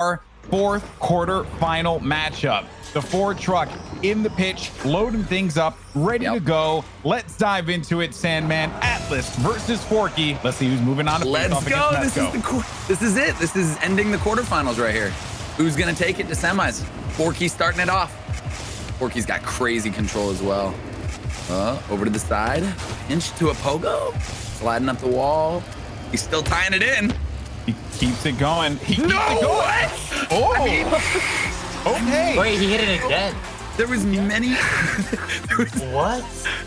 our fourth quarter final matchup. The Ford truck in the pitch, loading things up, ready to go. Let's dive into it. Sandman, Atlas versus Forky. Let's see who's moving on to Let's go. This is it. This is ending the quarterfinals right here. Who's gonna take it to semis? Forky's starting it off. Forky's got crazy control as well. Over to the side, inch to a pogo, sliding up the wall. He's still tying it in. He keeps it going. He keeps it going. What? Oh, I mean, okay. Wait, he hit it again. there was many. What?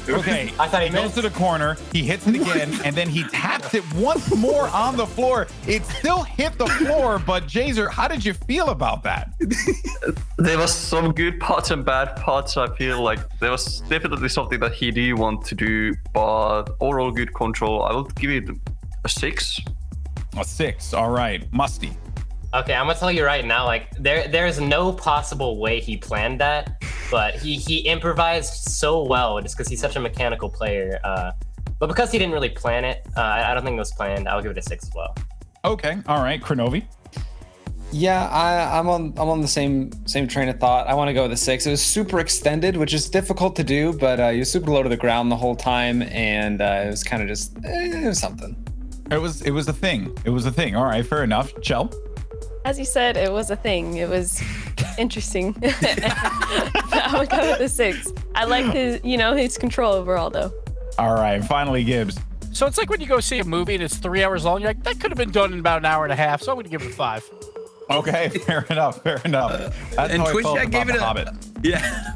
Okay, I thought he goes missed. to the corner, he hits it again, and then he taps it once more on the floor. It still hit the floor, but Jazer, how did you feel about that? There was some good parts and bad parts. I feel like there was definitely something that he did want to do, but overall good control. I would give it a 6. A 6, all right. Musty. Okay, I'm gonna tell you right now, like there's no possible way he planned that, but he improvised so well just because he's such a mechanical player. But because he didn't really plan it, I don't think it was planned. I'll give it a 6 as well. Okay, all right. Kronovi. Yeah, I'm on the same train of thought. I want to go with a 6. It was super extended, which is difficult to do, but he was super low to the ground the whole time, and it was kind of just it was something. It was a thing. It was a thing. All right, fair enough. Chell. As you said, it was a thing. It was interesting. I would go with a 6. I like his control overall, though. All right, finally Gibbs. So it's like when you go see a movie and it's 3 hours long, you're like, that could have been done in about an hour and a half, so I'm going to give it a 5. Okay, fair enough. That's and how Twitch I felt chat about gave it The Hobbit. Yeah.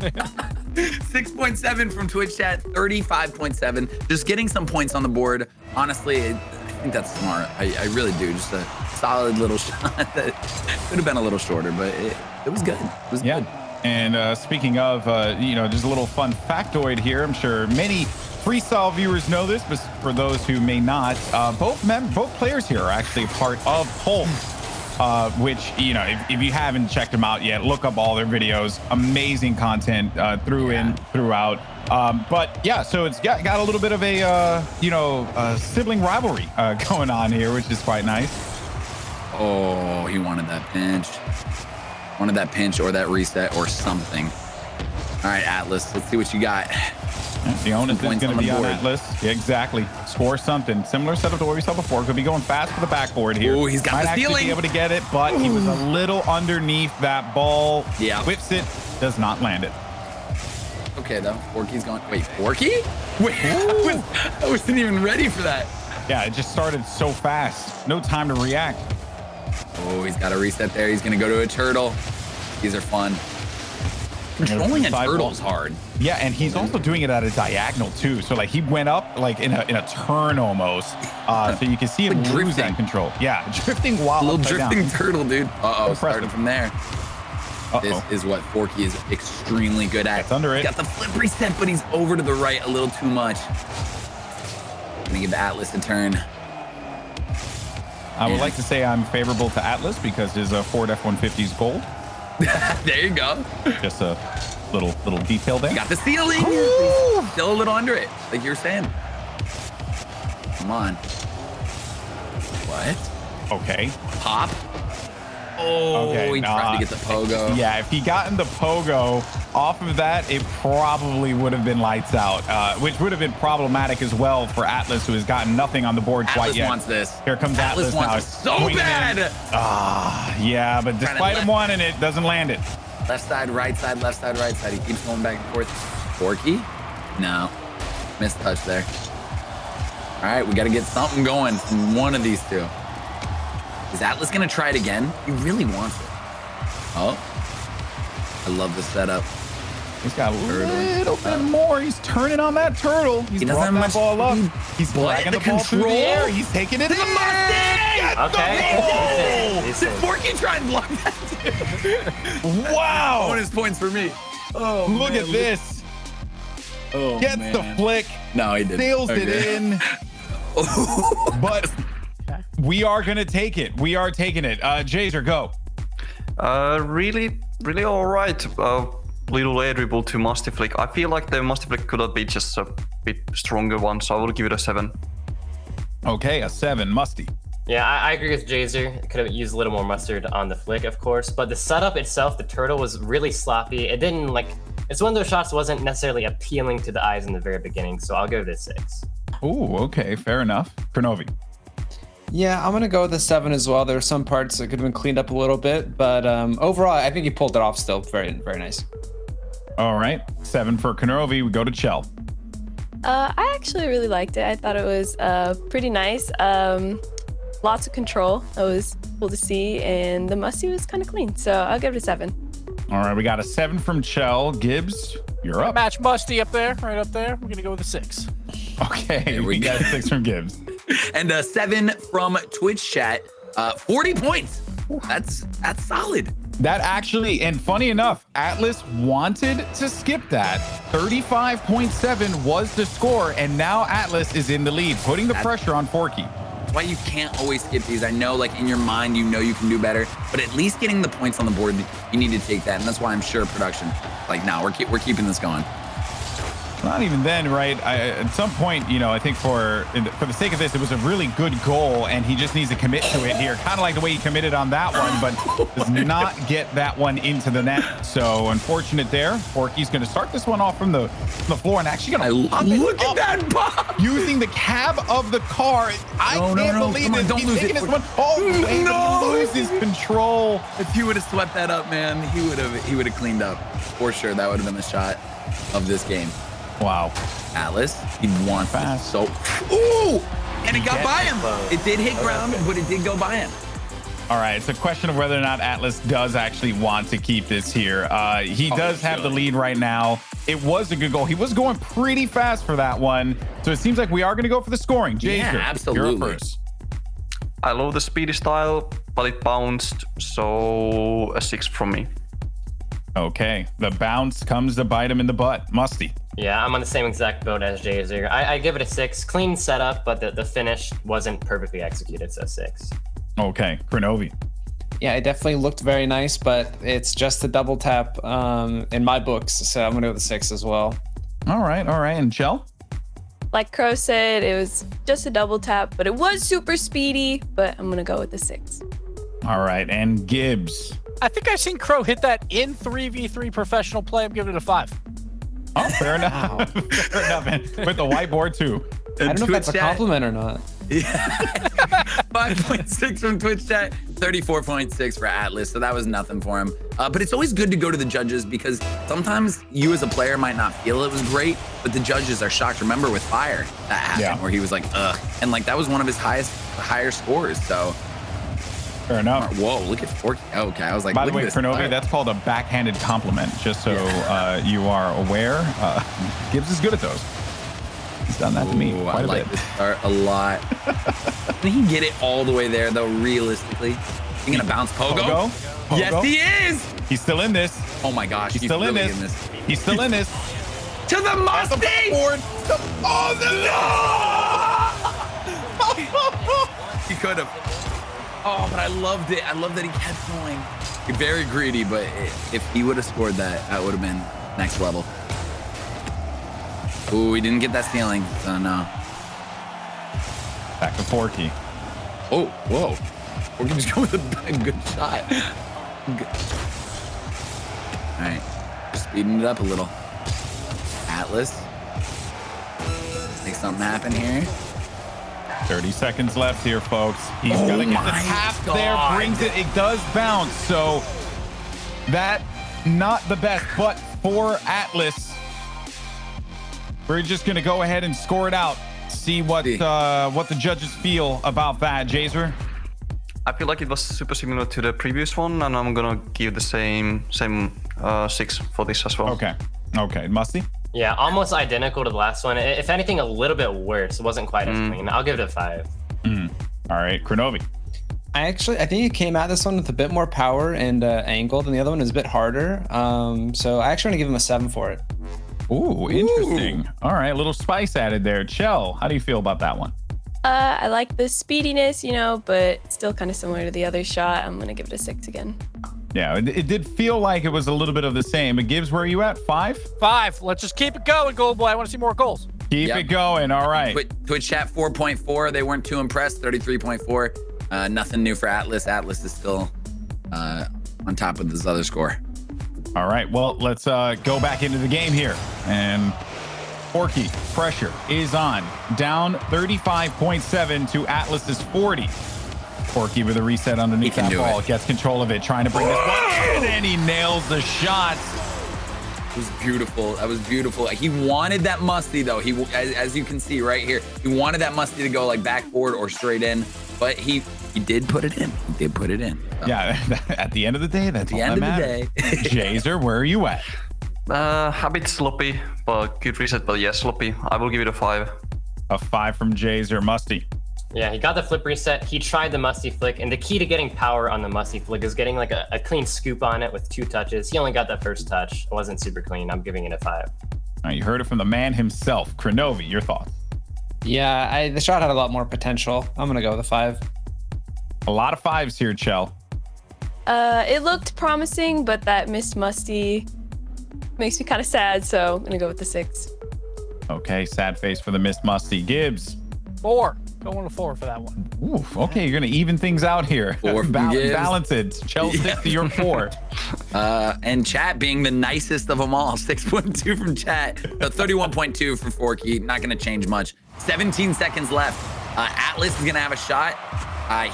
6.7 from Twitch chat, 35.7. Just getting some points on the board. Honestly, I think that's smart. I really do. Just a solid little shot that could have been a little shorter, but it was good. It was good. And speaking of, just a little fun factoid here. I'm sure many freestyle viewers know this, but for those who may not, both players here are actually a part of Pulp. Which, if you haven't checked them out yet, look up all their videos. Amazing content throughout. But yeah, so it's got a little bit of a sibling rivalry going on here, which is quite nice. Oh, he wanted that pinch. Wanted that pinch or that reset or something. All right, Atlas, let's see what you got. The onus is going to be on Atlas. Yeah, exactly. Score something. Similar setup to what we saw before. Could be going fast for the backboard here. Oh, he's got the stealing. Might actually be able to get it, but he was a little underneath that ball. Yeah. Whips it. Does not land it. Okay, though. Forky's going. Wait, Forky? Wait, I wasn't even ready for that. Yeah, it just started so fast. No time to react. Oh, he's got a reset there. He's going to go to a turtle. These are fun. Controlling a turtle is hard. Yeah, and he's also doing it at a diagonal too. So like he went up like in a turn almost. So you can see him like lose that control. Yeah, drifting while a little drifting down. turtle, dude. Starting from there. This is what Forky is extremely good at. That's under it. Got the flip reset, but he's over to the right a little too much. Gonna give Atlas a turn. I would like to say I'm favorable to Atlas because his Ford F-150 is gold. There you go. Just a little detail there. Got the ceiling. Still a little under it, like you were saying. Come on. What? Okay. Pop. Oh, okay, he tried to get the pogo. Yeah, if he gotten the pogo off of that, it probably would have been lights out, which would have been problematic as well for Atlas, who has gotten nothing on the board quite yet. Atlas wants this. Here comes Atlas now. Wants it so bad. Yeah, but despite him wanting it, doesn't land it. Left side, right side, left side, right side. He keeps going back and forth. Forky? No. Missed touch there. All right, we got to get something going from one of these two. Is Atlas going to try it again? He really wants it. Oh. I love the setup. He's got a little bit more. He's turning on that turtle. He's doesn't have much ball up. He's dragging the ball through the air. He's taking it in. Okay. Did Forky try and block that too? Wow. Bonus points for me. Oh, Look at this. Oh, Gets the flick. No, he didn't. Sails it in. But we are going to take it. We are taking it. Jazer, go. Really all right. Little air dribble to Musty Flick. I feel like the Musty Flick could have been just a bit stronger one, so I will give it a 7. Okay, a 7. Musty. Yeah, I agree with Jazer. Could have used a little more mustard on the flick, of course, but the setup itself, the turtle was really sloppy. It didn't like, it's one of those shots wasn't necessarily appealing to the eyes in the very beginning, so I'll give it a 6. Ooh, okay, fair enough. Kronovi. Yeah, I'm gonna go with a 7 as well. There are some parts that could have been cleaned up a little bit, but overall, I think he pulled it off still. Very, very nice. All right, 7 for Kronovi. We go to Chell. I actually really liked it. I thought it was pretty nice. Lots of control. That was cool to see, and the musty was kind of clean. So I'll give it a 7. All right, we got a 7 from Chell. Gibbs, you're up. Match musty up there, right up there. We're gonna go with a 6. Okay, we got a 6 from Gibbs. And a 7 from Twitch chat. 40 points. That's solid. That actually, and funny enough, Atlas wanted to skip that. 35.7 was the score, and now Atlas is in the lead, putting the pressure on Forky. That's why you can't always skip these. I know, like, in your mind, you know you can do better, but at least getting the points on the board, you need to take that, and that's why I'm sure production, like, no, we're keeping this going. Not even then, right? At some point, you know, I think for the sake of this, it was a really good goal, and he just needs to commit to it here. Kind of like the way he committed on that one, but does not get that one into the net. So unfortunate there. Forky's going to start this one off from the floor and actually going to Look at that pop! using the cab of the car. I can't believe this. Don't He's lose taking it. this one. Oh, No! he loses control. If he would have swept that up, man, he would have cleaned up for sure. That would have been the shot of this game. Wow. Atlas, he wants Fast. so. Ooh! And it got by him. It did hit ground, but it did go by him. All right, it's a question of whether or not Atlas does actually want to keep this here. He does have the lead right now. It was a good goal. He was going pretty fast for that one. So it seems like we are going to go for the scoring. Jazer, Yeah, absolutely. you're up first. I love the speedy style, but it bounced, so a 6 from me. Okay, the bounce comes to bite him in the butt. Musty. Yeah, I'm on the same exact boat as Jazer. I give it a 6. Clean setup, but the finish wasn't perfectly executed, so 6. Okay, Kronovi. Yeah, it definitely looked very nice, but it's just a double tap in my books, so I'm gonna go with a 6 as well. All right, and Chell? Like Crow said, it was just a double tap, but it was super speedy. But I'm gonna go with the 6. All right, and Gibbs. I think I've seen Crow hit that in 3v3 professional play. I'm giving it a 5. Oh, fair enough. Fair enough, man. With the whiteboard, too. I don't know if that's a compliment or not. Yeah. 5.6 from Twitch chat, 34.6 for Atlas. So that was nothing for him. But it's always good to go to the judges because sometimes you as a player might not feel it was great, but the judges are shocked. Remember with Fire, that happened where he was like, ugh. And like that was one of his higher scores. So Fair enough. whoa, look at Forky. Okay, I was like, By the look way, at this Kronovi, Fire. that's called a backhanded compliment, just so you are aware. Gibbs is good at those. He's done that to me Ooh, quite I a like bit. this start a lot. Can he get it all the way there, though, realistically? He gonna bounce Pogo? Pogo? Yes, he is! He's still in this. Oh my gosh, He's still in really this. He's still in this. To the Mustang! He could have. Oh, but I loved it. I love that he kept going. Very greedy, but if he would have scored that, that would have been next level. Ooh, he didn't get that stealing, so no. Back to Forky. Oh, whoa. We're just going with a good shot. Good. All right, just speeding it up a little. Atlas. Make something happen here. 30 seconds left here, folks. He's gonna get the my tap God. there, brings it. It does bounce, so that not the best, but for Atlas, we're just gonna go ahead and score it out. See what the judges feel about that, Jazer. I feel like it was super similar to the previous one, and I'm gonna give the same 6 for this as well. Okay, Musty. Yeah, almost identical to the last one. If anything, a little bit worse. It wasn't quite as clean. I'll give it a 5. All right, Kronovi. I think it came at this one with a bit more power and angle than the other one. Is a bit harder. So I actually want to give him a 7 for it. Ooh, interesting. All right, a little spice added there. Chell, how do you feel about that one? I like the speediness, but still kind of similar to the other shot. I'm gonna give it a 6 again. Yeah, it did feel like it was a little bit of the same. But Gibbs, where are you at? 5? 5. Let's just keep it going, Gold Boy. I want to see more goals. Keep it going. All right. Twitch chat 4.4. They weren't too impressed. 33.4. Nothing new for Atlas. Atlas is still on top of this other score. All right, well, let's go back into the game here. And Forky, pressure is on. Down 35.7 to Atlas's 40. Forky with a reset underneath that ball. Gets control of it, trying to bring this one in, and he nails the shot. It was beautiful. That was beautiful. He wanted that musty, though. He, as you can see right here, he wanted that musty to go like backboard or straight in, but he did put it in. He did put it in. So. Yeah, at the end of the day, that's all that matters. Day. Jazer, where are you at? A bit sloppy, but good reset. But yeah, sloppy. I will give it a 5. A 5 from Jazer. Musty. Yeah, he got the flip reset. He tried the musty flick, and the key to getting power on the musty flick is getting like a clean scoop on it with 2 touches. He only got that first touch. It wasn't super clean. I'm giving it a 5. All right, you heard it from the man himself. Kronovi, your thoughts? Yeah, the shot had a lot more potential. I'm gonna go with a 5. A lot of 5s here, Chell. It looked promising, but that missed musty makes me kind of sad, so I'm gonna go with the 6. Okay, sad face for the missed musty. Gibbs. 4. Going to 4 for that one. Oof, okay, you're gonna even things out here. 4 from Gibbs. Balance it. Chell, stick to your 4. And chat being the nicest of them all. 6.2 from chat. 31.2 from Forky. Not gonna change much. 17 seconds left. Atlas is gonna have a shot.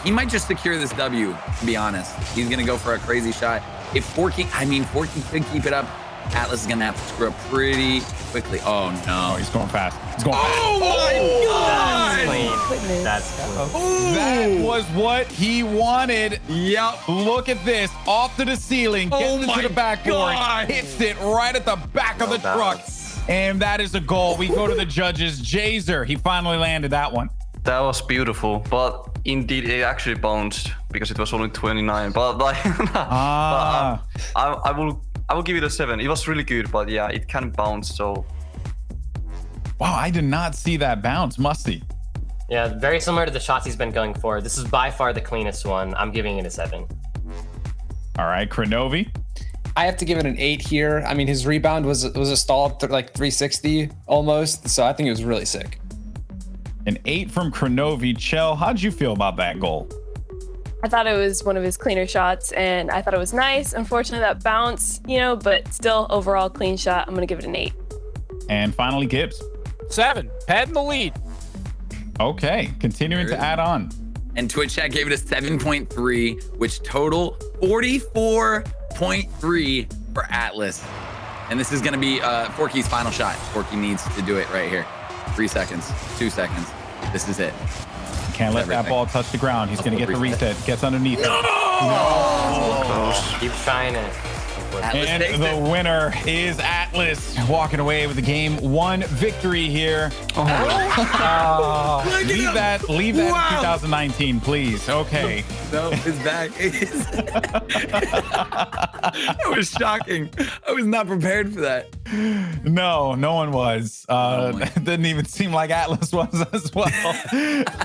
He might just secure this W, to be honest. He's gonna go for a crazy shot. If Forky could keep it up, Atlas is gonna have to screw up pretty quickly. Oh no. Oh, he's going fast. He's going fast. Oh my God! That's clean. That was what he wanted. Yep. Look at this. Off to the ceiling. Gets into the backboard. Hits it right at the back of the truck. And that is a goal. We go to the judges. Jazer, he finally landed that one. That was beautiful, but indeed it actually bounced because it was only 29. But like, I will give it a 7. It was really good, but yeah, it can bounce. So, wow, I did not see that bounce. Musty. Yeah, very similar to the shots he's been going for. This is by far the cleanest one. I'm giving it a 7. All right, Kronovi. I have to give it an 8 here. I mean, his rebound was a stall like 360 almost, so I think it was really sick. An 8 from Kronovi. Chell, how'd you feel about that goal? I thought it was one of his cleaner shots, and I thought it was nice. Unfortunately, that bounce, but still overall clean shot. I'm gonna give it an 8. And finally, Gibbs. 7. Padding the lead. Okay, continuing to add on. And Twitch chat gave it a 7.3, which total 44.3 for Atlas. And this is gonna be Forky's final shot. Forky needs to do it right here. 3 seconds, 2 seconds. This is it. Can't let that ball touch the ground. He's going to get the reset. Gets underneath it. Keep trying it. And the winner is Atlas, walking away with the game 1 victory here. Leave that in 2019, please. Okay. No, it's back. That was shocking. I was not prepared for that. No one was. Didn't even seem like Atlas was as well.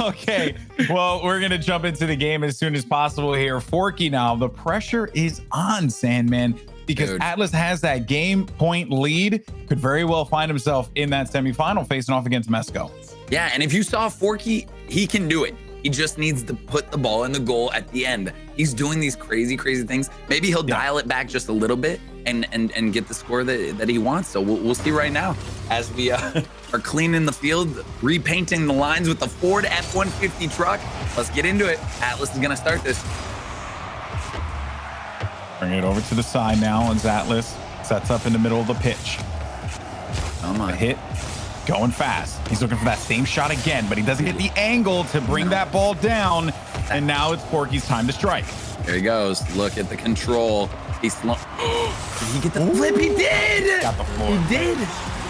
Okay, well, we're going to jump into the game as soon as possible here. Forky now, the pressure is on, Sandman, because Atlas has that game point lead, could very well find himself in that semifinal facing off against Mesco. Yeah, and if you saw Forky, he can do it. He just needs to put the ball in the goal at the end. He's doing these crazy things. Maybe he'll dial it back just a little bit and get the score that he wants. So we'll see right now as we are cleaning the field, repainting the lines with the Ford F-150 truck. Let's get into it. Atlas is gonna start this. Bring it over to the side now as Atlas sets up in the middle of the pitch. Come on. A hit. Going fast. He's looking for that same shot again, but he doesn't get the angle to bring that ball down. And now it's Forky's time to strike. There he goes. Look at the control. He's slow. Did he get the flip? He did. Got the floor. He did.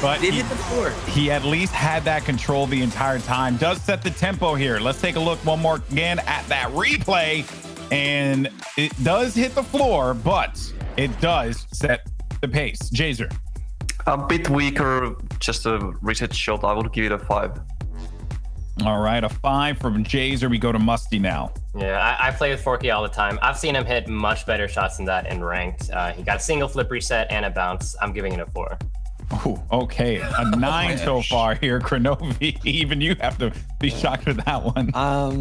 But Did hit the floor. He at least had that control the entire time. Does set the tempo here. Let's take a look one more again at that replay. And it does hit the floor, but it does set the pace. Jazer. A bit weaker, just a reset shot. I would give it a 5. All right, a 5 from Jazer. We go to Musty now. Yeah, I play with Forky all the time. I've seen him hit much better shots than that in ranked. He got a single flip reset and a bounce. I'm giving it a 4. Oh, okay. A 9 so far here, Kronovi. Even you have to be shocked with that one.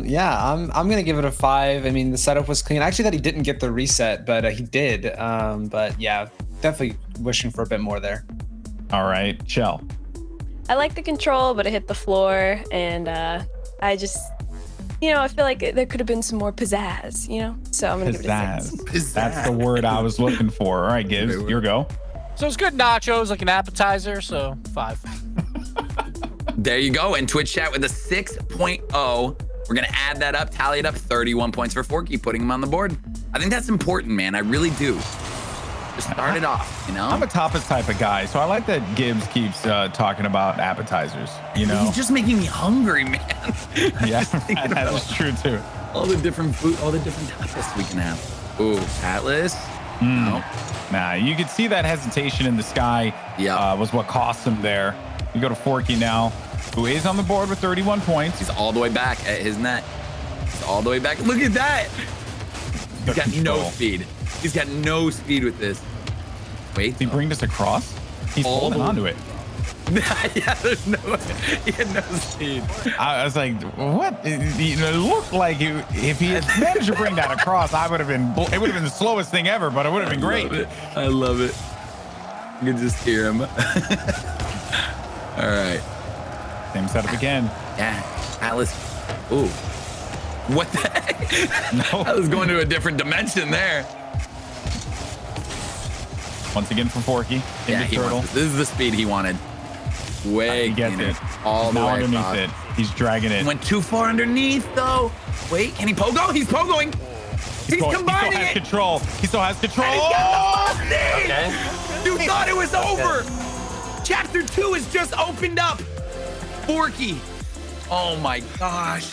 Yeah, I'm gonna give it a 5. I mean, the setup was clean. I actually thought he didn't get the reset, but he did. But yeah, definitely wishing for a bit more there. All right, Chell. I like the control, but it hit the floor, and I just, I feel like there could have been some more pizzazz, So I'm gonna give it a 6. That's the word I was looking for. All right, Gibbs, your go. So it's good nachos, like an appetizer, so 5. There you go. And Twitch chat with a 6.0. We're going to add that up, tally it up. 31 points for Forky, putting him on the board. I think that's important, man. I really do. Just start it off, I'm a tapas type of guy, so I like that Gibbs keeps talking about appetizers, He's just making me hungry, man. Yeah, that is true, too. All the different food, all the different tapas we can have. Ooh, Atlas. No. Nah, you could see that hesitation in the sky was what cost him there. You go to Forky now, who is on the board with 31 points. He's all the way back at his net. He's all the way back. Look at that. He's got no speed. He's got no speed with this. Wait. Did he bring this across? He's holding onto it. Yeah, he had no speed. I was like, what? It looked like if he had managed to bring that across, it would have been the slowest thing ever, but it would have been great. I love it. You can just hear him. All right. Same setup again. Yeah, Atlas. Ooh. What the heck? No. I was going to a different dimension there. Once again from Forky. This is the speed he wanted. Way he gets it. All the now way underneath across. it. He's dragging it. Went too far underneath though. Wait, can he pogo? He's pogoing. He's combining he still has it. control. He still has control. And he's got the musty. Okay. You thought it was over. Chapter 2 has just opened up. Forky. Oh my gosh.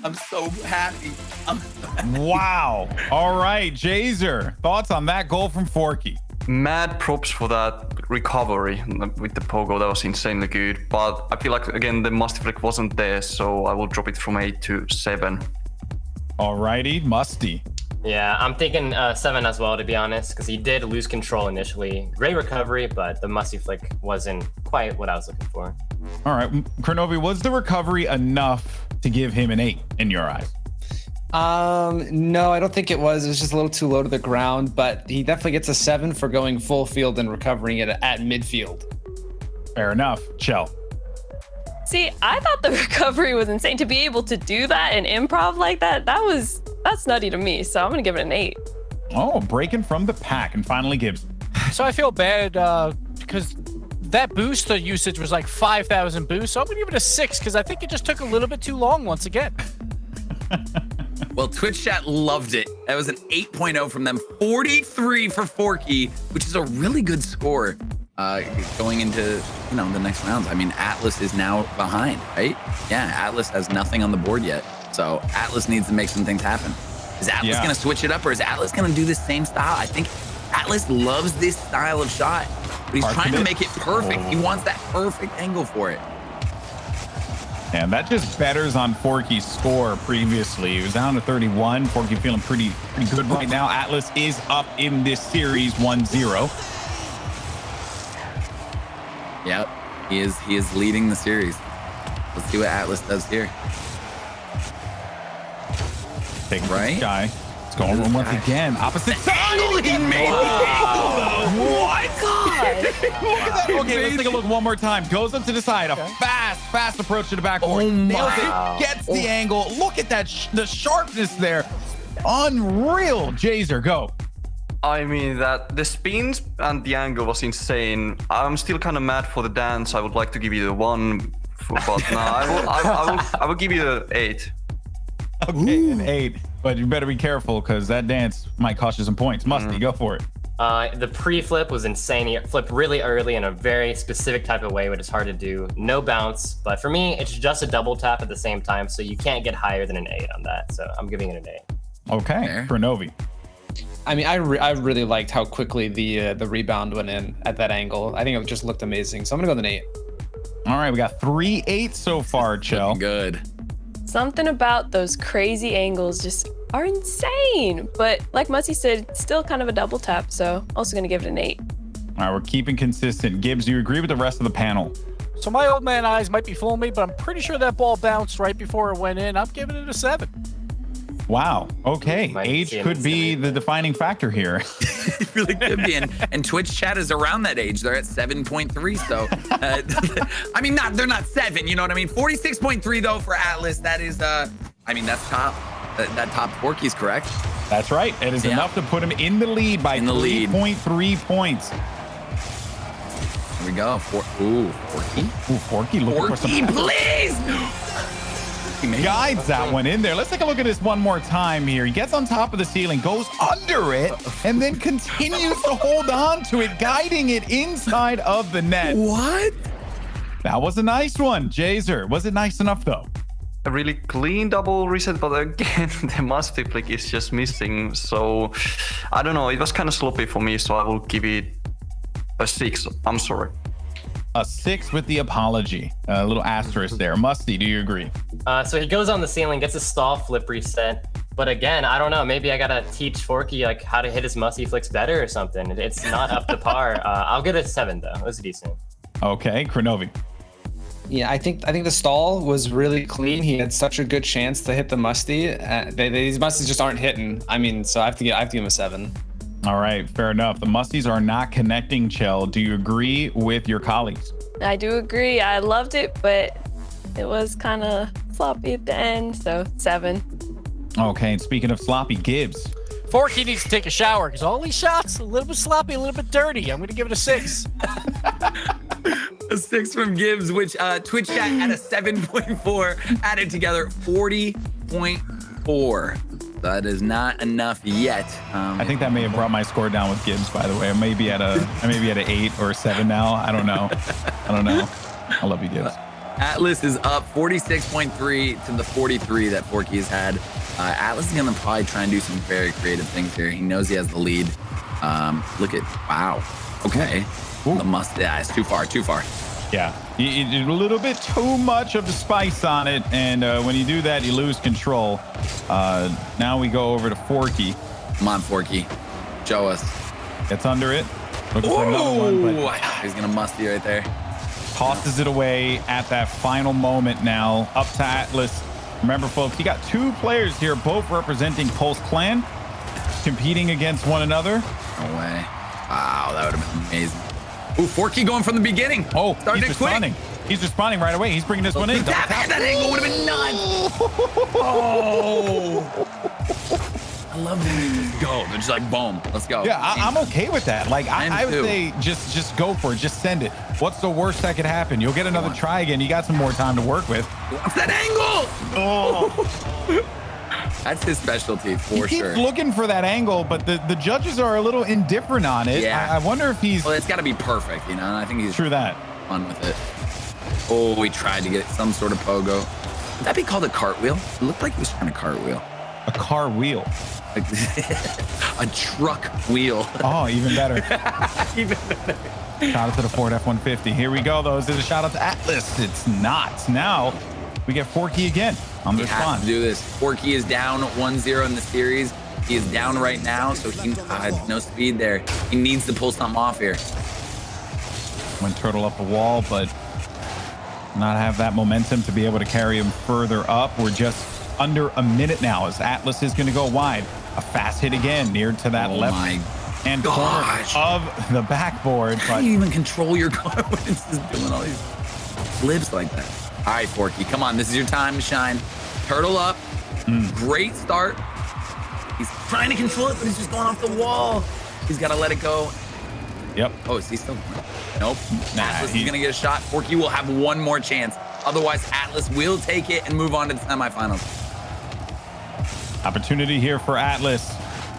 I'm so happy. Wow. All right, Jazer. Thoughts on that goal from Forky? Mad props for that recovery with the pogo. That was insanely good. But I feel like, again, the musty flick wasn't there, so I will drop it from 8 to 7. All righty, Musty. Yeah, I'm thinking 7 as well, to be honest, because he did lose control initially. Great recovery, but the musty flick wasn't quite what I was looking for. All right, Kronovi, was the recovery enough to give him an 8 in your eyes? No, I don't think it was. It was just a little too low to the ground, but he definitely gets a 7 for going full field and recovering it at midfield. Fair enough. Chell. See, I thought the recovery was insane. To be able to do that and improv like that, that's nutty to me. So I'm gonna give it an 8. Oh, breaking from the pack. And finally Gibbs. So I feel bad because that booster usage was like 5,000 boosts. So I'm gonna give it a 6 because I think it just took a little bit too long once again. Well, Twitch chat loved it. That was an 8.0 from them. 43 for Forky, which is a really good score going into the next rounds. I mean, Atlas is now behind, right? Yeah, Atlas has nothing on the board yet. So Atlas needs to make some things happen. Is Atlas going to switch it up, or is Atlas going to do the same style? I think Atlas loves this style of shot, but he's trying to make it perfect. He wants that perfect angle for it. And that just betters on Forky's score previously. He was down to 31. Forky feeling pretty good right now. Atlas is up in this series 1-0. Yep, he is leading the series. Let's see what Atlas does here. Taking right? the sky. It's going once again. Opposite side. He made it. What? God. Look at that. Okay, let's take a look one more time. Goes up to the side. A fast approach to the backboard. Oh Nails my. it. Gets the angle. Look at that. The sharpness there. Unreal. Jazer, go. I mean, that the spins and the angle was insane. I'm still kind of mad for the dance. I would like to give you the 1, but no, I will give you the 8. Okay, an 8. But you better be careful because that dance might cost you some points. Musty, go for it. The pre-flip was insane. He flipped really early in a very specific type of way, which is hard to do. No bounce, but for me, it's just a double tap at the same time, so you can't get higher than an 8 on that. So I'm giving it an 8. Okay, Kronovi. I mean, I really liked how quickly the rebound went in at that angle. I think it just looked amazing. So I'm gonna go with an 8. All right, we got 3 8s so far, Chell. Good. Something about those crazy angles just are insane. But like Musty said, it's still kind of a double tap. So also gonna give it an 8. All right, we're keeping consistent. Gibbs, do you agree with the rest of the panel? So my old man eyes might be fooling me, but I'm pretty sure that ball bounced right before it went in. I'm giving it a 7. Wow. Okay. Might Age see an could be the defining factor here. It really could be. And Twitch chat is around that age. They're at 7.3. So, I mean, they're not 7. You know what I mean? 46.3 though for Atlas. That is, I mean, that's top. That top Forky's correct. That's right. It is enough to put him in the lead by 3.3 points. Here we go. Forky. Ooh, Forky looking for some. Please. Guides that one in there. Let's take a look at this one more time here. He gets on top of the ceiling, goes under it, and then continues to hold on to it, guiding it inside of the net. What? That was a nice one. Jazer, was it nice enough though? A really clean double reset, but again, the musty flick is just missing. So I don't know. It was kind of sloppy for me, so I will give it a 6. I'm sorry. A 6 with the apology. A little asterisk there. Musty, do you agree? So he goes on the ceiling, gets a stall flip reset. But again, I don't know. Maybe I gotta teach Forky like how to hit his musty flicks better or something. It's not up to par. I'll get a 7 though. It was decent. Okay, Kronovi. Yeah, I think the stall was really clean. He had such a good chance to hit the musty. These musties just aren't hitting. I mean, so I have to give him a 7. All right, fair enough. The musties are not connecting, Chell. Do you agree with your colleagues? I do agree. I loved it, but it was kind of sloppy at the end, so 7. Okay, and speaking of sloppy, Gibbs. Forky needs to take a shower because all these shots a little bit sloppy, a little bit dirty. I'm gonna give it a 6. A 6 from Gibbs, which Twitch chat at a 7.4, added together 40.4. That is not enough yet. I think that may have brought my score down with Gibbs, by the way. I may be at an 8 or 7 now. I don't know. I love you, Gibbs. Atlas is up 46.3 to the 43 that Forky has had. Atlas is gonna probably try and do some very creative things here. He knows he has the lead. Look at, wow. Okay. The mustache, too far. Yeah, you did a little bit too much of the spice on it, and when you do that, you lose control. Now we go over to Forky. Come on, Forky. Show us. Gets under it. Looking for another one, but He's gonna musty right there. tosses it away at that final moment now. Up to Atlas. Remember, folks, you got 2 players here, both representing Pulse Clan, competing against one another. No way. Wow, that would have been amazing. Ooh, Forky going from the beginning. Oh, starting he's it quick. responding. He's responding right away. He's bringing this one in. That angle would have been nuts. Oh. I love when they just go. They're just like, boom, let's go. Yeah, I'm okay with that. Like, I would say just go for it. Just send it. What's the worst that could happen? You'll get another try again. You got some more time to work with. What's that angle? Oh. That's his specialty for he sure. keeps looking for that angle, but the judges are a little indifferent on it. Yeah. I wonder if he's... Well, it's got to be perfect, you know? And I think he's True that. fun with it. Oh, he tried to get some sort of pogo. Would that be called a cartwheel? It looked like he was trying to cartwheel. A car wheel. Like a truck wheel. Oh, even better. Shout out to the Ford F-150. Here we go, though. Is it a shout out to Atlas? It's not. Now we get Forky again on the He has response. to do this. Forky is down 1-0 in the series. He is down right now, so he no speed there. He needs to pull something off here. Went turtle up the wall, but not have that momentum to be able to carry him further up. We're just under a minute now as Atlas is going to go wide. A fast hit again near to that left hand corner of the backboard. How But do you even control your car when it's just doing all these flips like that? All right, Forky, come on. This is your time to shine. Turtle up. Great start. He's trying to control it, but he's just going off the wall. He's got to let it go. Yep. Oh, is he still? Nope. Nah, Atlas is going to get a shot. Forky will have one more chance. Otherwise, Atlas will take it and move on to the semifinals. Opportunity here for Atlas.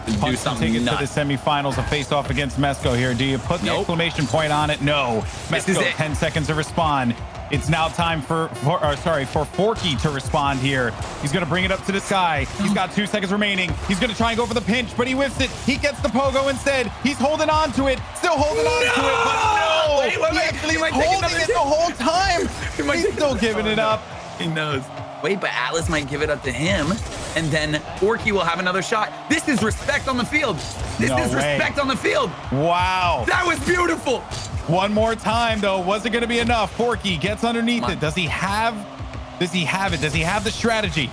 Do something Take it to nuts. the semifinals, a face-off against Mesco here. Do you put the Nope. exclamation point on it? No. This is Mesco, it. 10 seconds to respond. It's now time for Forky to respond here. He's going to bring it up to the sky. He's got 2 seconds remaining. He's going to try and go for the pinch, but he whiffs it. He gets the pogo instead. He's holding on to it. Still holding on to it, but no. Wait, He actually he is might take holding another it the whole time. He might He's take still another giving it up. He knows. Wait, but Atlas might give it up to him. and then Forky will have another shot. This is respect on the field. This is respect on the field. Wow. That was beautiful. One more time, though. Was it going to be enough? Forky gets underneath it. Does he have it? Does he have the strategy?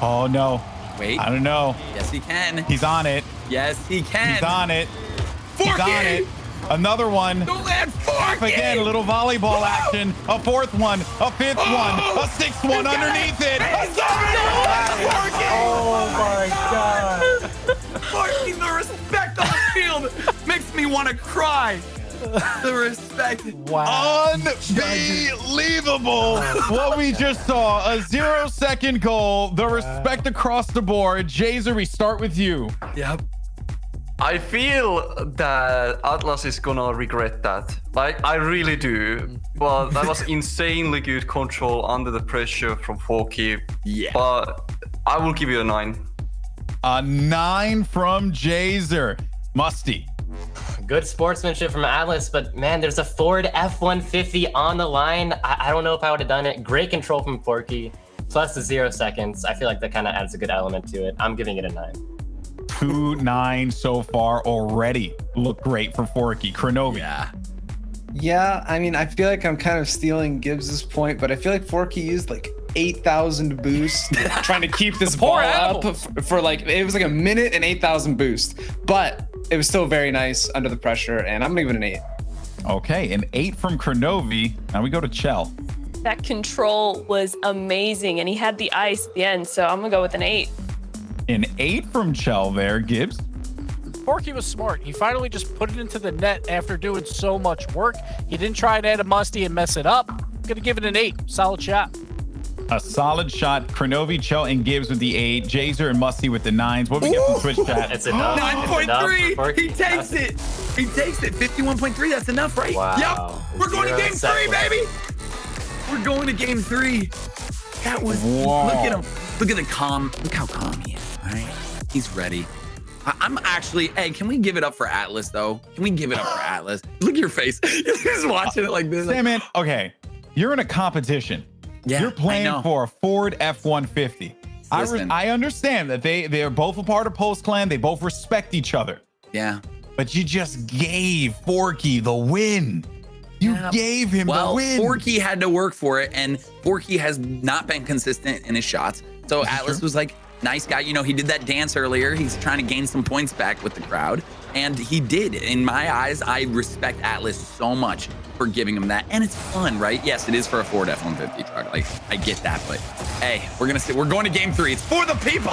Oh, no. Wait. I don't know. Yes, he can. He's on it. Yes, he can. He's on it. Forky! He's on it. Another one. Don't land Forky! Again, a little volleyball action. A fourth one. A fifth one. A sixth one underneath it. Forky! Oh my god. Forky, the respect on the field makes me want to cry. The respect. Wow. Unbelievable. What we just saw, a 0-second goal, the respect across the board. Jazer, we start with you. Yep. I feel that Atlas is gonna regret that. Like, I really do. Well, that was insanely good control under the pressure from Forky. Yeah. But I will give you a 9. A 9 from Jazer. Musty. Good sportsmanship from Atlas, but man, there's a Ford F-150 on the line. I don't know if I would have done it. Great control from Forky, plus the 0 seconds. I feel like that kind of adds a good element to it. I'm giving it a 9. 2-9 so far already. Look great for Forky. Kronovi. Yeah, I mean, I feel like I'm kind of stealing Gibbs's point, but I feel like Forky used like 8,000 boost trying to keep this ball up for like, it was like a minute and 8,000 boost, but it was still very nice under the pressure, and I'm gonna give it an 8. Okay, an 8 from Kronovi. Now we go to Chell. That control was amazing, and he had the ice at the end, so I'm gonna go with an 8. An 8 from Chell there, Gibbs. Forky was smart. He finally just put it into the net after doing so much work. He didn't try and add a musty and mess it up. Gonna give it an 8. Solid shot. A solid shot. Kronovi, Chell, and Gibbs with the 8. Jazer and Musty with the 9s. What do we get from Twitch chat? It's enough. 9.3. He takes it. He takes it. 51.3. That's enough, right? Wow. Yep. We're going to game 3, baby. We're going to game 3. That was. Whoa. Look at him. Look at the calm. Look how calm he is. All right. He's ready. I'm actually. Hey, can we give it up for Atlas though? Can we give it up for Atlas? Look at your face. You're just watching it like this. Hey, man. Okay, you're in a competition. Yeah, You're playing for a Ford F-150. I understand that they're both a part of Post Clan. They both respect each other. Yeah. But you just gave Forky the win. You gave him the win. Forky had to work for it, and Forky has not been consistent in his shots. So Atlas was like, nice guy. You know, he did that dance earlier. He's trying to gain some points back with the crowd. And he did. In my eyes, I respect Atlas so much for giving him that. And it's fun, right? Yes, it is for a Ford F-150 truck. Like, I get that. But hey, we're going to game 3. It's for the people.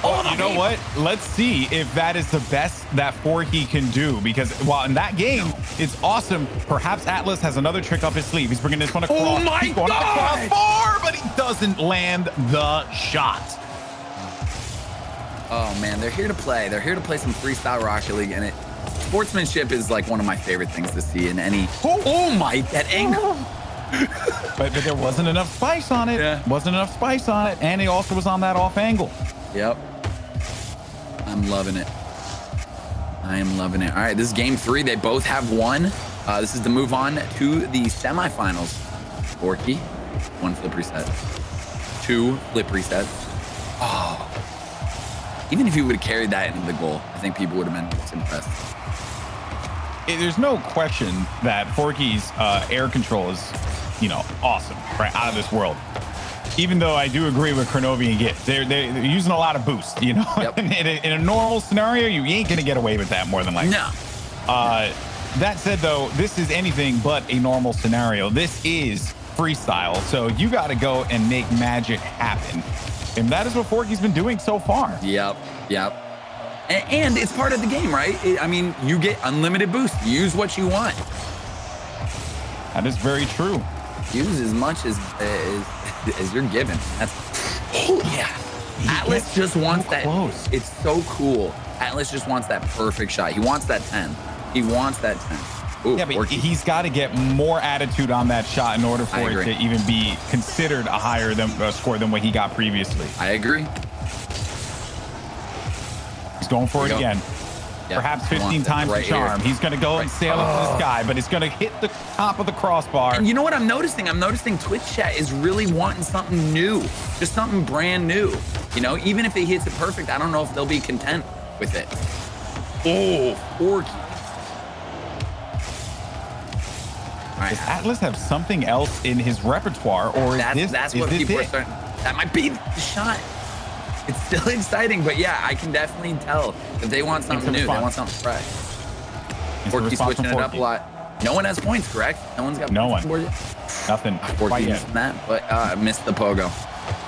You know what? Let's see if that is the best that Forky can do. Because while in that game, it's awesome. Perhaps Atlas has another trick up his sleeve. He's bringing this one across. Oh my He's going God! far, but he doesn't land the shot. Oh man, they're here to play. They're here to play some Freestyle Rocket League, and sportsmanship is like one of my favorite things to see in any. Oh my, that angle. But there wasn't enough spice on it. Yeah. Wasn't enough spice on it, and he also was on that off angle. Yep. I'm loving it. I am loving it. All right, this is game 3. They both have won. This is to move on to the semifinals. Forky, 1 flip reset, 2 flip reset. Oh. Even if he would have carried that into the goal, I think people would have been impressed. There's no question that Forky's air control is, awesome, right? Out of this world. Even though I do agree with Kronovi and Gibbs, they're using a lot of boost, Yep. in a normal scenario, you ain't gonna get away with that more than likely. No. That said, though, this is anything but a normal scenario. This is freestyle, so you got to go and make magic happen. And that is what Forky's been doing so far. Yep. And it's part of the game, right? I mean, you get unlimited boost. Use what you want. That is very true. Use as much as you're given. Atlas just wants that. Close. It's so cool. Atlas just wants that perfect shot. He wants that 10. He wants that 10. Ooh, Yeah, but Forky. he's got to get more attitude on that shot in order for I it agree. to even be considered a higher score than what he got previously. I agree. He's going for it There you again. Yeah, Perhaps he 15 wants it times right the charm. here. He's going to go and sail up to the sky, but it's going to hit the top of the crossbar. And you know what I'm noticing? I'm noticing Twitch chat is really wanting something new, just something brand new. You know, even if it hits it perfect, I don't know if they'll be content with it. Oh, Forky. All right, Does Atlas have something else in his repertoire, or is that's is what this people are it? starting. That might be the shot. It's still exciting, but yeah, I can definitely tell that they want something new. They want something fresh. Forky's switching it up a lot. No one has points, correct? No one's got No points one. on the board yet? Nothing. Forky Quite missed yet. that, but missed the pogo.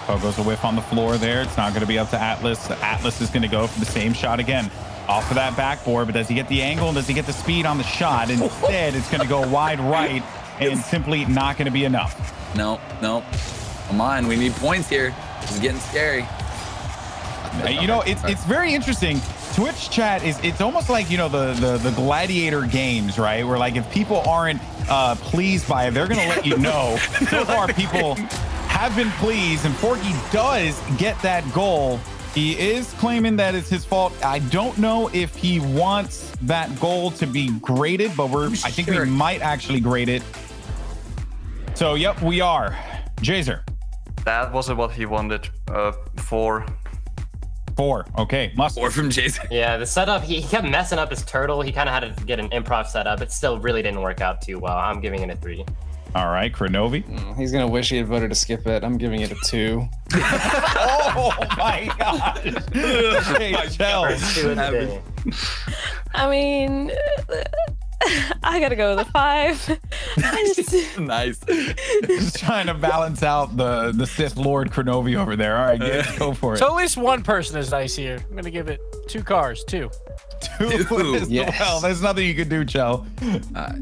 Pogo's a whiff on the floor there. It's not going to be up to Atlas. Atlas is going to go for the same shot again. Off of that backboard, but does he get the angle? Does he get the speed on the shot? Instead, it's going to go wide right and simply not going to be enough. Nope. Come on, we need points here. This is getting scary. You know, it's very interesting. Twitch chat it's almost like, you know, the gladiator games, right? Where like if people aren't pleased by it, they're gonna let you know. So far, people have been pleased, and Forky does get that goal. He is claiming that it's his fault. I don't know if he wants that goal to be graded, but I think we might actually grade it. So yep, we are. Jazer. That wasn't what he wanted. 4. 4. Okay, must. Or from Jason. Yeah, the setup, he kept messing up his turtle. He kind of had to get an improv setup. It still really didn't work out too well. I'm giving it a 3. All right, Kronovi. He's gonna wish he had voted to skip it. I'm giving it a 2. Oh my God. Hey, Chell. I mean, I gotta go with a 5. Nice. Just trying to balance out the Sith Lord Kronovi over there. All right, go for it. So at least one person is nice here. I'm gonna give it 2 cars, 2. 2 as Yes. well. There's nothing you can do, Chell.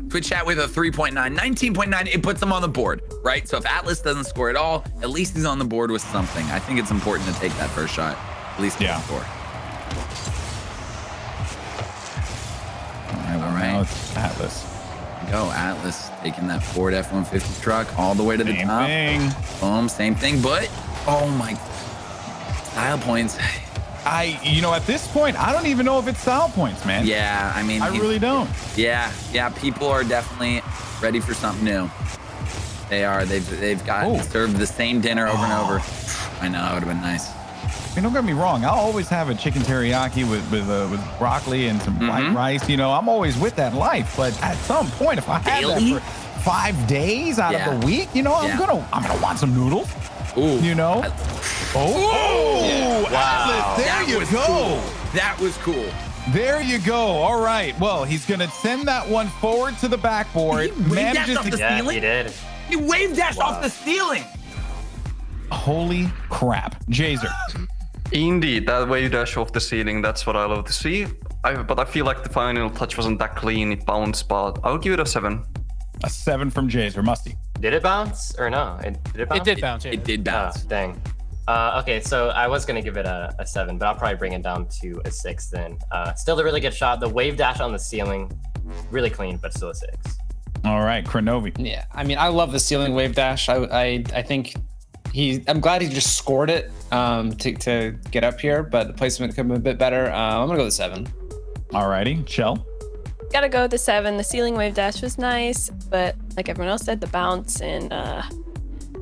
Twitch chat with a 3.9, 19.9. It puts him on the board, right? So if Atlas doesn't score at all, at least he's on the board with something. I think it's important to take that first shot. At least Yeah. score. All Now right. it's Atlas. Go Atlas taking that Ford F-150 truck all the way to the Same top. thing. Boom, same thing, but oh my, style points. You know, at this point, I don't even know if it's style points, man. Yeah, I mean, I really don't. Yeah, people are definitely ready for something new. They are. They've got served the same dinner over and over. I know, it would have been nice. I mean, don't get me wrong. I'll always have a chicken teriyaki with broccoli and some white rice. You know, I'm always with that life. But at some point, if I have that for 5 days out of the week, you know, I'm gonna want some noodles. Ooh. You know. Yeah. Wow. There That you was go. cool. That was cool. There you go. All right. Well, he's gonna send that one forward to the backboard. He waved Manages off to the Yeah, ceiling? he did. He wave dashed off the ceiling. Holy crap, Jazer. Indeed, that wave dash off the ceiling, that's what I love to see. But I feel like the final touch wasn't that clean, it bounced, but I'll give it a 7. A 7 from Jazer. Musty. Did it bounce or no? Did it bounce? It did bounce. Yeah. It did Oh, bounce. dang. Okay, so I was gonna give it a 7, but I'll probably bring it down to a 6 then. Still a really good shot. The wave dash on the ceiling, really clean, but still a 6. All right, Kronovi. Yeah, I mean, I love the ceiling wave dash. I think I'm glad he just scored it to get up here, but the placement could have been a bit better. I'm gonna go with 7. All righty, Chell. Gotta go with the 7. The ceiling wave dash was nice, but like everyone else said, the bounce and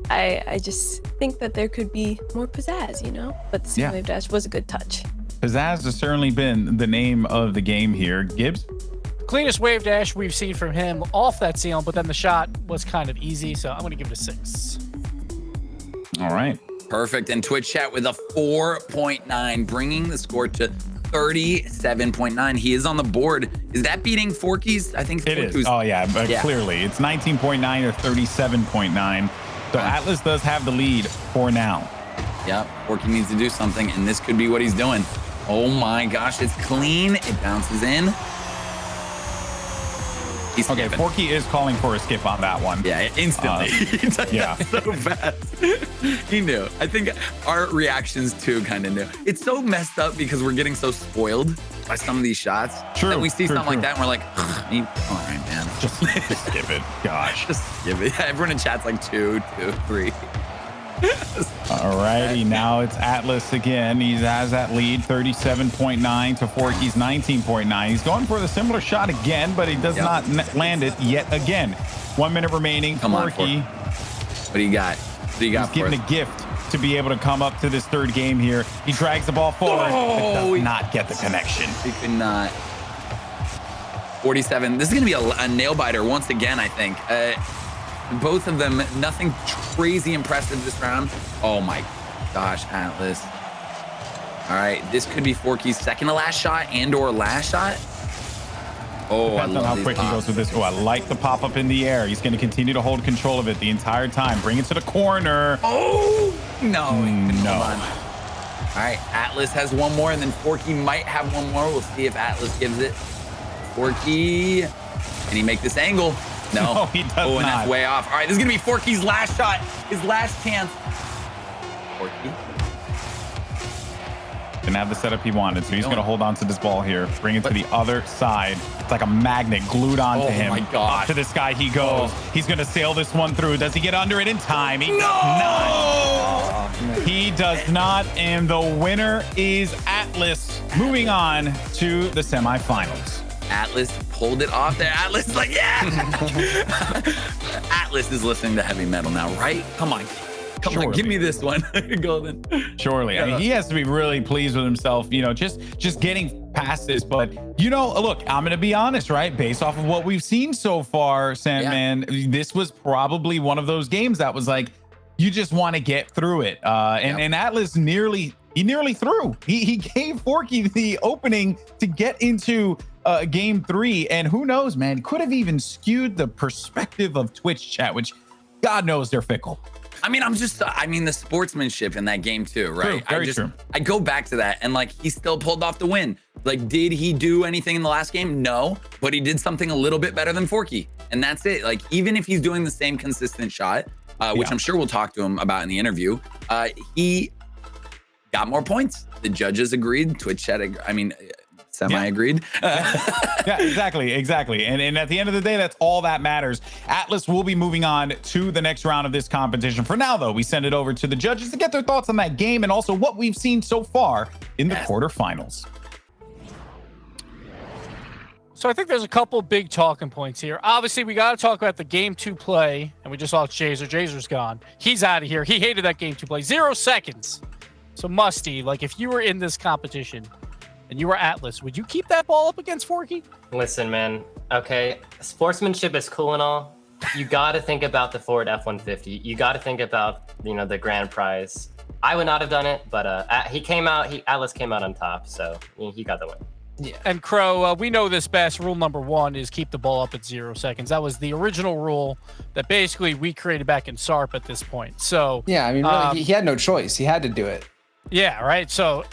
I just think that there could be more pizzazz, you know? But the ceiling wave dash was a good touch. Pizzazz has certainly been the name of the game here. Gibbs? Cleanest wave dash we've seen from him off that ceiling, but then the shot was kind of easy, so I'm gonna give it a 6. All right. Perfect. And Twitch chat with a 4.9, bringing the score to 37.9. He is on the board. Is that beating Forky's? I think It is. Forky's- Oh, yeah, but clearly. It's 19.9 or 37.9. So Atlas does have the lead for now. Yep. Forky needs to do something, and this could be what he's doing. Oh my gosh, it's clean. It bounces in. He's Okay, skipping. Forky is calling for a skip on that one. Yeah, instantly. He does yeah. that so fast. He knew. I think our reactions too kind of knew. It's so messed up because we're getting so spoiled by some of these shots. True, That we see true, something like true. that and we're like, all right, man. Just skip it. Gosh. Just give it. Everyone in chat's like 2, 2, 3. Alrighty, now it's Atlas again. He has that lead, 37.9 to Forky's 19.9. He's going for the similar shot again, but he does not land it yet again. 1 minute remaining. Come on, Forky. What do you got? What do you got? He's given a gift to be able to come up to this third game here. He drags the ball forward, but does not get the connection. He could not. 47. This is going to be a nail biter once again, I think. Both of them, nothing crazy impressive this round. Oh my gosh, Atlas. All right, this could be Forky's second to last shot and or last shot. Oh, Depends on how quick he goes with this. Oh, I like the pop up in the air. He's going to continue to hold control of it the entire time. Bring it to the corner. Oh, no. No. All right, Atlas has one more, and then Forky might have one more. We'll see if Atlas gives it. Forky, can he make this angle? No, he does and not. That's way off. All right, this is gonna be Forky's last shot, his last chance. Forky. Didn't have the setup he wanted, so he's going to hold on to this ball here, bring it to the other side. It's like a magnet glued onto him. Oh my gosh. Up to this guy he goes. He's going to sail this one through. Does he get under it in time? He does not. He does not, and the winner is Atlas, moving on to the semifinals. Atlas pulled it off there. Atlas is like, yeah. Atlas is listening to heavy metal now, right? Come on, give me this one, Golden. Surely. I mean, he has to be really pleased with himself, you know, just getting past this. But, you know, look, I'm going to be honest, right? Based off of what we've seen so far, Sandman, this was probably one of those games that was like, you just want to get through it. And Atlas nearly threw. He gave Forky the opening to get into game 3. And who knows, man, could have even skewed the perspective of Twitch chat, which God knows they're fickle. I mean, the sportsmanship in that game too, right? True, very true. I go back to that, and like, he still pulled off the win. Like, did he do anything in the last game? No, but he did something a little bit better than Forky, and that's it. Like, even if he's doing the same consistent shot, which I'm sure we'll talk to him about in the interview, he got more points. The judges agreed. Twitch chat, semi-agreed. Yeah, exactly. And at the end of the day, that's all that matters. Atlas will be moving on to the next round of this competition. For now, though, we send it over to the judges to get their thoughts on that game and also what we've seen so far in the quarterfinals. So I think there's a couple big talking points here. Obviously, we got to talk about the game 2 play, and we just lost Jazer. Jazer's gone. He's out of here. He hated that game 2 play. 0 seconds. So Musty, like, if you were in this competition and you were Atlas, would you keep that ball up against Forky? Listen, man. Okay, sportsmanship is cool and all. You got to think about the Ford F-150. You got to think about, you know, the grand prize. I would not have done it, but Atlas came out on top, so he got the win. Yeah. And Crow, we know this best. Rule number 1 is keep the ball up at 0 seconds. That was the original rule that basically we created back in SARP at this point. So yeah, I mean, really, he had no choice. He had to do it. Yeah, right. So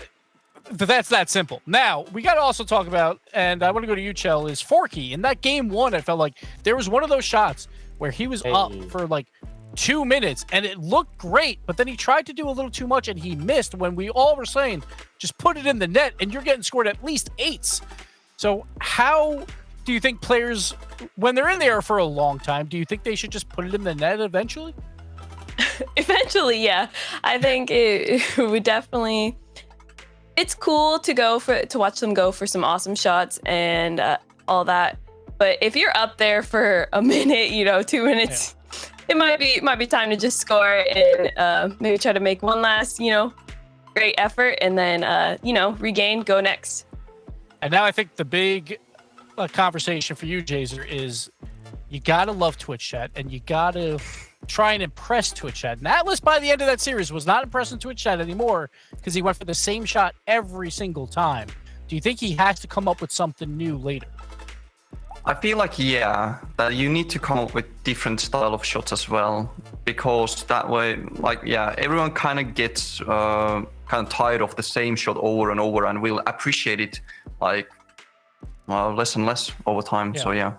that's that simple. Now, we got to also talk about, and I want to go to you, Chell, is Forky. In that game 1, I felt like there was one of those shots where he was up for like 2 minutes and it looked great, but then he tried to do a little too much and he missed when we all were saying, just put it in the net and you're getting scored at least 8s. So how do you think players, when they're in there for a long time, do you think they should just put it in the net eventually? Eventually, yeah. I think it would definitely. It's cool to watch them go for some awesome shots and all that. But if you're up there for a minute, 2 minutes, it might be time to just score and maybe try to make one last, great effort and then regain, go next. And now I think the big conversation for you, Jazer, is you gotta love Twitch chat and you gotta try and impress Twitch chat. And Atlas, by the end of that series, was not impressing Twitch chat anymore because he went for the same shot every single time. Do you think he has to come up with something new later? I feel like, that you need to come up with different style of shots as well, because that way, everyone kind of gets kind of tired of the same shot over and over and will appreciate it less and less over time. Yeah. So, yeah.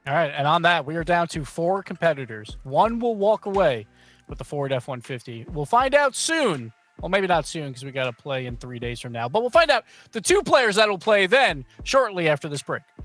All right, and on that, we are down to 4 competitors. 1 will walk away with the Ford F-150. We'll find out soon. Well, maybe not soon because we got to play in 3 days from now. But we'll find out the 2 players that will play then shortly after this break.